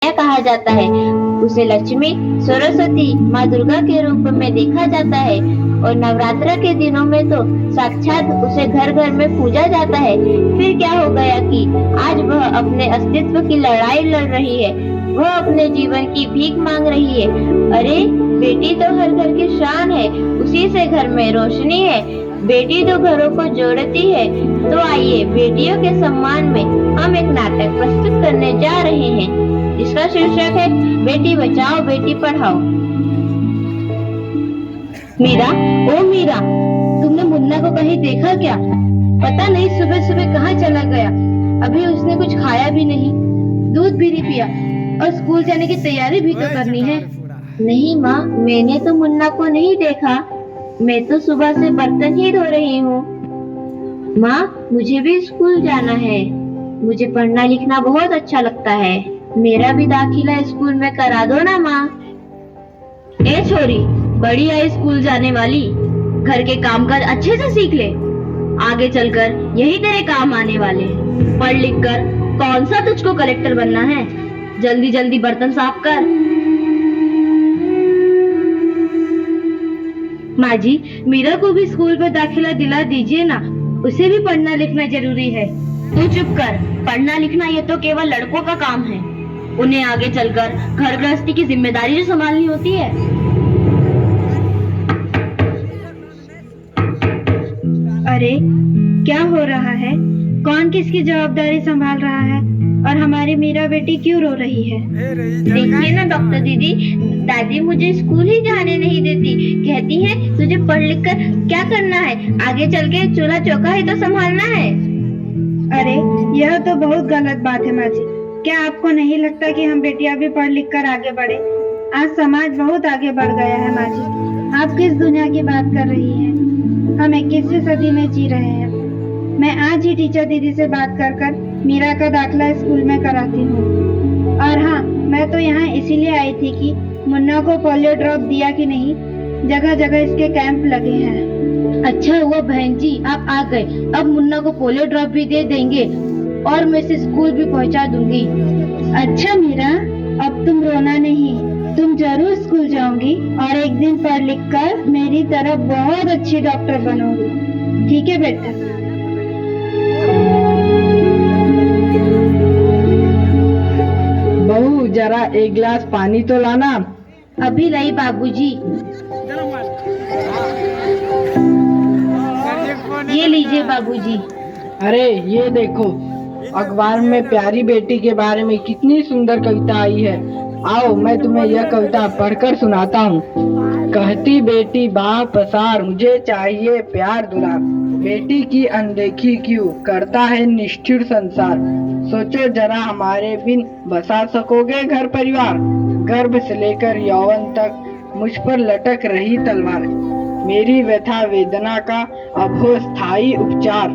कहा जाता है। उसे लक्ष्मी, सरस्वती, माँ दुर्गा के रूप में देखा जाता है और नवरात्र के दिनों में तो साक्षात उसे घर घर में पूजा जाता है। फिर क्या हो गया कि आज वह अपने अस्तित्व की लड़ाई लड़ रही है, वह अपने जीवन की भीख मांग रही है। अरे बेटी तो हर घर की शान है, उसी से घर में रोशनी है, बेटी तो घरों को जोड़ती है। तो आइए बेटियों के सम्मान में हम एक नाटक प्रस्तुत करने जा रहे हैं जिसका शीर्षक है बेटी बचाओ बेटी पढ़ाओ। मीरा, ओ मीरा, तुमने मुन्ना को कहीं देखा क्या? पता नहीं सुबह सुबह कहाँ चला गया। अभी उसने कुछ खाया भी नहीं, दूध भी नहीं पिया और स्कूल जाने की तैयारी भी तो करनी है। नहीं माँ, मैंने तो मुन्ना को नहीं देखा। मैं तो सुबह से बर्तन ही धो रही हूँ। माँ, मुझे भी स्कूल जाना है। मुझे पढ़ना लिखना बहुत अच्छा लगता है। मेरा भी दाखिला स्कूल में करा दो ना माँ। ए छोरी, बड़ी है स्कूल जाने वाली, घर के कामकाज अच्छे से सीख ले, आगे चलकर यही तेरे काम आने वाले। पढ़ लिख कर कौन सा तुझको कलेक्टर बनना है? जल्दी जल्दी बर्तन साफ कर। माँ जी, मीरा को भी स्कूल में दाखिला दिला दीजिए ना, उसे भी पढ़ना लिखना जरूरी है। तू चुप कर, पढ़ना लिखना ये तो केवल लड़कों का काम है। उन्हें आगे चलकर घर गृहस्थी की जिम्मेदारी जो संभालनी होती है। अरे क्या हो रहा है? कौन किसकी जवाबदारी संभाल रहा है और हमारी मीरा बेटी क्यों रो रही है? देखिए ना डॉक्टर दीदी, दादी मुझे स्कूल ही जाने नहीं देती, कहती है तुझे पढ़ लिख कर क्या करना है, आगे चल के चूल्हा चौका ही तो संभालना है। अरे यह तो बहुत गलत बात है माँ जी। क्या आपको नहीं लगता कि हम बेटियां भी पढ़ लिख कर आगे बढ़े? आज समाज बहुत आगे बढ़ गया है माँ जी। आप किस दुनिया की बात कर रही हैं? हम 21वीं सदी में जी रहे हैं। मैं आज ही टीचर दीदी से बात कर मीरा का दाखिला स्कूल में कराती हूँ। और हाँ, मैं तो यहाँ इसीलिए आई थी कि मुन्ना को पोलियो ड्रॉप दिया कि नहीं, जगह जगह इसके कैंप लगे हैं। अच्छा हुआ बहन जी आप आ गए, अब मुन्ना को पोलियो ड्रॉप भी दे देंगे और मैं इसे स्कूल भी पहुंचा दूंगी। अच्छा मीरा, अब तुम रोना नहीं, तुम जरूर स्कूल जाओगी और एक दिन पढ़ लिख कर मेरी तरह बहुत अच्छी डॉक्टर बनोगी। ठीक है बेटा? बहू, जरा एक गिलास पानी तो लाना। अभी लाई बाबूजी। ये लीजिए बाबूजी। अरे ये देखो, अखबार में प्यारी बेटी के बारे में कितनी सुंदर कविता आई है। आओ मैं तुम्हें यह कविता पढ़कर सुनाता हूँ। कहती बेटी बाह पसार, मुझे चाहिए प्यार दुलार, बेटी की अनदेखी क्यों करता है निष्ठुर संसार, सोचो जरा हमारे बिन बसा सकोगे घर परिवार, गर्भ से लेकर यौवन तक मुझ पर लटक रही तलवार, मेरी व्यथा वेदना का अब हो स्थायी उपचार,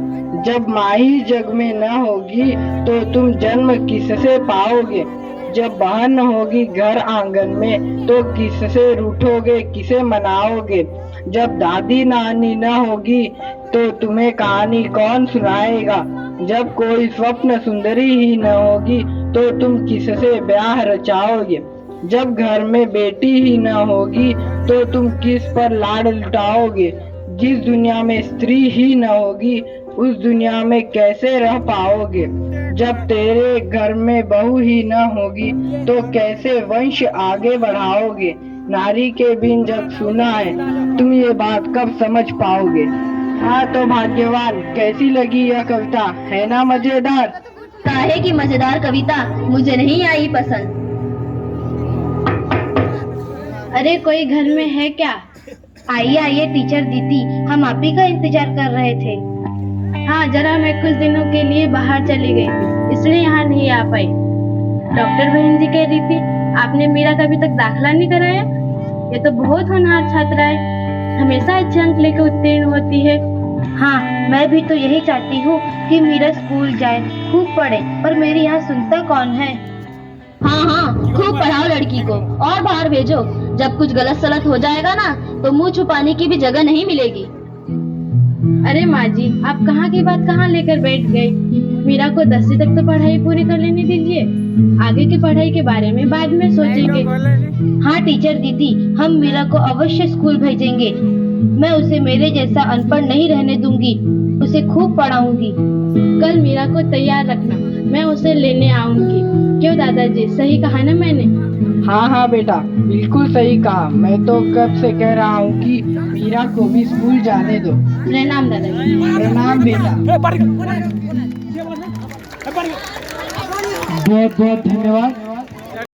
जब माँ ही जग में न होगी तो तुम जन्म किससे पाओगे, जब बहन न होगी घर आंगन में तो किससे रूठोगे किसे मनाओगे, जब दादी नानी न होगी तो तुम्हें कहानी कौन सुनाएगा, जब कोई स्वप्न सुंदरी ही न होगी तो तुम किससे ब्याह रचाओगे, जब घर में बेटी ही न होगी तो तुम किस पर लाड लुटाओगे, जिस दुनिया में स्त्री ही न होगी उस दुनिया में कैसे रह पाओगे, जब तेरे घर में बहू ही न होगी तो कैसे वंश आगे बढ़ाओगे, नारी के बिन जग सुना है तुम ये बात कब समझ पाओगे। हाँ तो भाग्यवान, कैसी लगी यह कविता, है ना मजेदार? काहे की मजेदार कविता, मुझे नहीं आई पसंद। अरे कोई घर में है क्या? आइए आइए टीचर दीदी, हम आप ही का इंतजार कर रहे थे। हाँ, जरा मैं कुछ दिनों के लिए बाहर चली गई थी, इसलिए यहाँ नहीं आ पाई। डॉक्टर बहन जी कह रही थी आपने मीरा का अभी तक दाखिला नहीं कराया। ये तो बहुत होनहार छात्रा है, हमेशा अच्छे अंक लेकर उत्तीर्ण होती है। हाँ, मैं भी तो यही चाहती हूँ कि मीरा स्कूल जाए, खूब पढ़े, पर मेरी यहाँ सुनता कौन है। हाँ हाँ, खूब पढ़ाओ लड़की को और बाहर भेजो, जब कुछ गलत सलत हो जाएगा ना तो मुंह छुपाने की भी जगह नहीं मिलेगी। अरे माँ जी, आप कहाँ की बात कहाँ लेकर बैठ गए। मीरा को 10वीं तक तो पढ़ाई पूरी कर लेने दीजिए, आगे की पढ़ाई के बारे में बाद में सोचेंगे। हाँ टीचर दीदी, हम मीरा को अवश्य स्कूल भेजेंगे। मैं उसे मेरे जैसा अनपढ़ नहीं रहने दूंगी, उसे खूब पढ़ाऊंगी। कल मीरा को तैयार रखना, मैं उसे लेने आऊंगी। क्यों दादाजी, सही कहा ना मैंने? हाँ हाँ बेटा, बिल्कुल सही कहा। मैं तो कब से कह रहा हूँ कि मीरा को भी स्कूल जाने दो। प्रणाम दादाजी। प्रणाम बेटा। बहुत बहुत धन्यवाद।